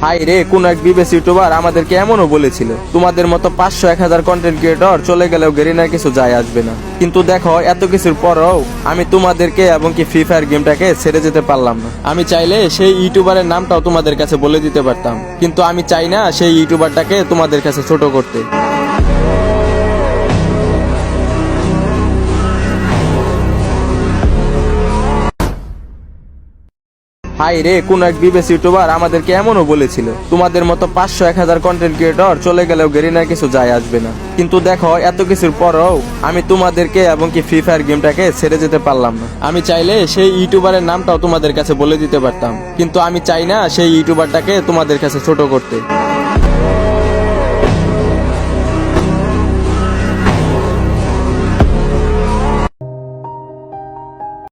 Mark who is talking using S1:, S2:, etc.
S1: High রে, কোন এক বিবেস ইউটিউবার আমাদেরকে এমনও বলেছিল তোমাদের মতো 500-1000 কন্টেন্ট ক্রিয়েটর চলে গেলেও গেরিনার কিছু যায় আসবে না। কিন্তু দেখো, এত কিছুর পরেও আমি তোমাদেরকে এবং কি ফ্রি ফায়ার গেমটাকে ছেড়ে যেতে পারলাম না। আমি চাইলে সেই ইউটিউবারের নামটাও তোমাদের কাছে বলে দিতে পারতাম, কিন্তু আমি চাই না সেই ইউটিউবারটাকে তোমাদের কাছে ছোট করতে। হাই রে, কোন এক বিবেস ইউটিউবার আমাদেরকে এমনও বলেছিল তোমাদের মতো 500-1000 কন্টেন্ট ক্রিয়েটর চলে গেলেও গেরিনার কিছু যায় আসবে না। কিন্তু দেখো, এত কিছুর পরেও আমি তোমাদেরকে এবং কি ফ্রি ফায়ার গেমটাকে ছেড়ে যেতে পারলাম না। আমি চাইলে সেই ইউটিউবারের নামটাও তোমাদের কাছে বলে দিতে পারতাম, কিন্তু আমি চাই না সেই ইউটিউবারটাকে তোমাদের কাছে ছোট করতে।